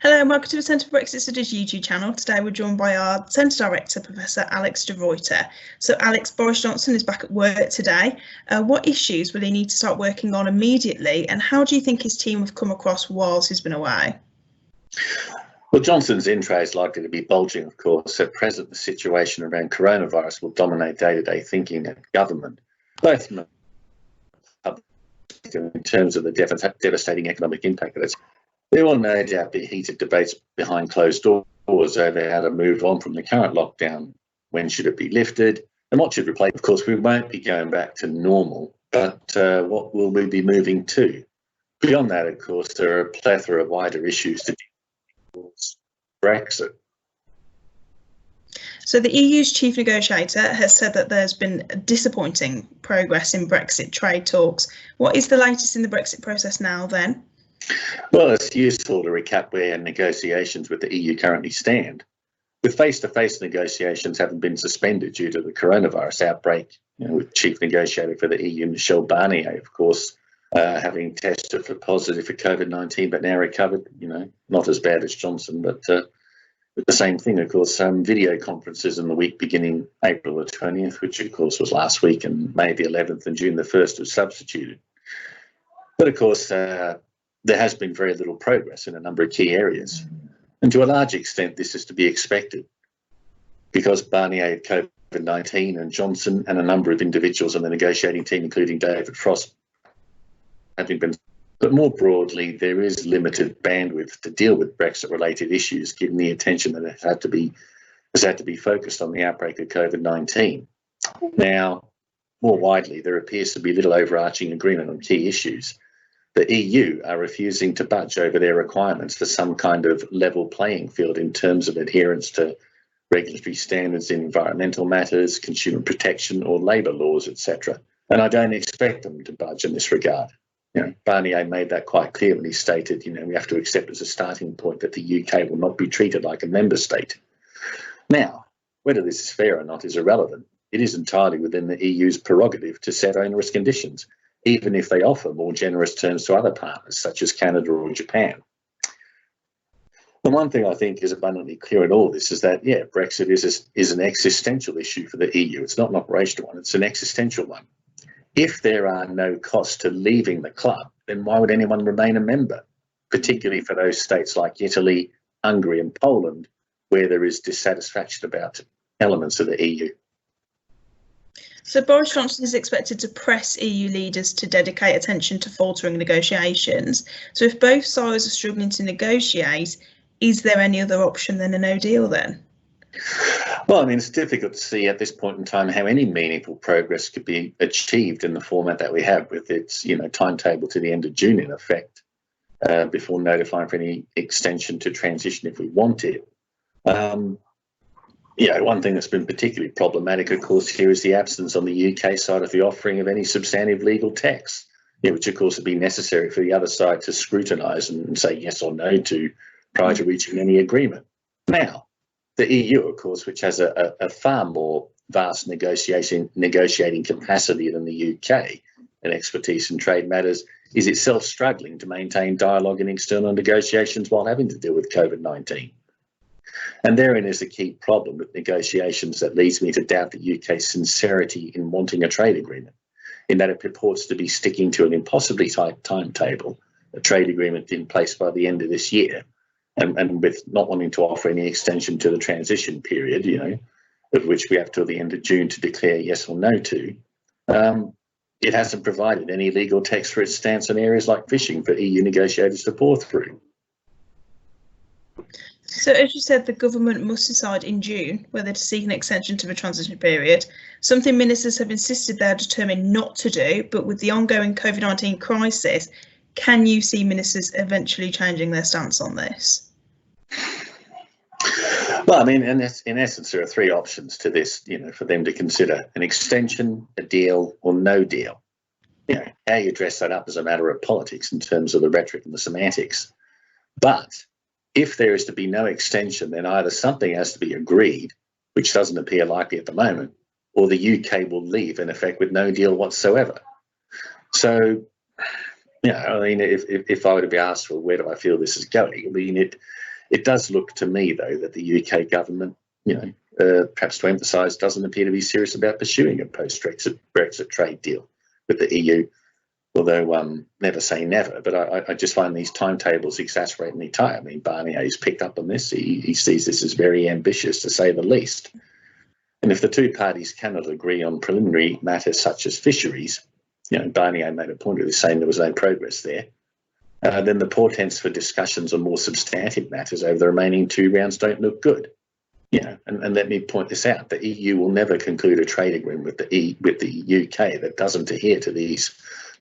Hello and welcome to the Centre for Brexit Studies YouTube channel. Today we're joined by our Centre Director, Professor Alex de Ruyter. So Alex, Boris Johnson is back at work today. What issues will he need to start working on immediately, and how do you think his team have come across whilst he's been away? Well, Johnson's intro is likely to be bulging, of course. At present, the situation around coronavirus will dominate day-to-day thinking at government, both in terms of the devastating economic impact that it's. There will no doubt be heated debates behind closed doors over how to move on from the current lockdown. When should it be lifted and what should replace? Of course, we won't be going back to normal, but what will we be moving to? Beyond that, of course, there are a plethora of wider issues to deal with Brexit. So the EU's chief negotiator has said that there's been disappointing progress in Brexit trade talks. What is the latest in the Brexit process now then? Well, it's useful to recap where negotiations with the EU currently stand. With face-to-face negotiations having been suspended due to the coronavirus outbreak, with Chief Negotiator for the EU, Michel Barnier, of course, having tested positive for COVID-19, but now recovered, not as bad as Johnson, but the same thing, of course, video conferences in the week beginning April the 20th, which of course was last week, and May the 11th and June the 1st was substituted. But of course, there has been very little progress in a number of key areas. And to a large extent, this is to be expected because Barnier had COVID-19 and Johnson and a number of individuals on the negotiating team, including David Frost, having been. But more broadly, there is limited bandwidth to deal with Brexit-related issues, given the attention that has had to be focused on the outbreak of COVID-19. Now, more widely, there appears to be little overarching agreement on key issues. The EU are refusing to budge over their requirements for some kind of level playing field in terms of adherence to regulatory standards in environmental matters, consumer protection or labour laws, etc. And I don't expect them to budge in this regard. Barnier made that quite clear when he stated, we have to accept as a starting point that the UK will not be treated like a member state. Now, whether this is fair or not is irrelevant. It is entirely within the EU's prerogative to set onerous conditions, even if they offer more generous terms to other partners, such as Canada or Japan. The one thing I think is abundantly clear in all this is that, Brexit is an existential issue for the EU. It's not an operational one, it's an existential one. If there are no costs to leaving the club, then why would anyone remain a member, particularly for those states like Italy, Hungary and Poland, where there is dissatisfaction about elements of the EU. So Boris Johnson is expected to press EU leaders to dedicate attention to faltering negotiations. So if both sides are struggling to negotiate, is there any other option than a no deal then? Well, it's difficult to see at this point in time how any meaningful progress could be achieved in the format that we have, with its timetable to the end of June in effect, before notifying for any extension to transition if we want it. One thing that's been particularly problematic, of course, here is the absence on the UK side of the offering of any substantive legal text, which of course would be necessary for the other side to scrutinise and say yes or no to prior to reaching any agreement. Now, the EU, of course, which has a far more vast negotiating capacity than the UK and expertise in trade matters, is itself struggling to maintain dialogue in external negotiations while having to deal with COVID-19. And therein is a key problem with negotiations that leads me to doubt the UK's sincerity in wanting a trade agreement, in that it purports to be sticking to an impossibly tight timetable, a trade agreement in place by the end of this year, and with not wanting to offer any extension to the transition period, of which we have till the end of June to declare yes or no to. It hasn't provided any legal text for its stance on areas like fishing for EU negotiators to pore through. So as you said, the government must decide in June whether to seek an extension to the transition period, something ministers have insisted they are determined not to do, but with the ongoing COVID-19 crisis, can you see ministers eventually changing their stance on this? Well, in essence, there are three options to this, for them to consider: an extension, a deal, or no deal. How you dress that up is a matter of politics in terms of the rhetoric and the semantics. But if there is to be no extension, then either something has to be agreed, which doesn't appear likely at the moment, or the UK will leave in effect with no deal whatsoever. So, if I were to be asked, well, where do I feel this is going? It does look to me, though, that the UK government, perhaps to emphasise, doesn't appear to be serious about pursuing a post-Brexit trade deal with the EU. Although never say never, but I just find these timetables exasperatingly tight. I mean, Barnier's picked up on this. He sees this as very ambitious, to say the least. And if the two parties cannot agree on preliminary matters such as fisheries, Barnier made a point of this, saying there was no progress there, then the portents for discussions on more substantive matters over the remaining 2 rounds don't look good. And let me point this out: the EU will never conclude a trade agreement with the UK that doesn't adhere to these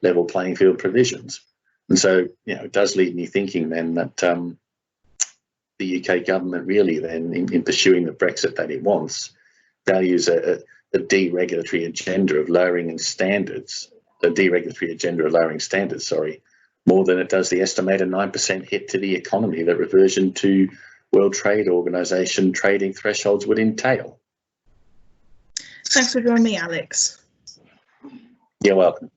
level playing field provisions. And so, it does leave me thinking then that the UK government really then, in pursuing the Brexit that it wants, values a deregulatory agenda of lowering standards, more than it does the estimated 9% hit to the economy that reversion to World Trade Organization trading thresholds would entail. Thanks for joining me, Alex. You're welcome.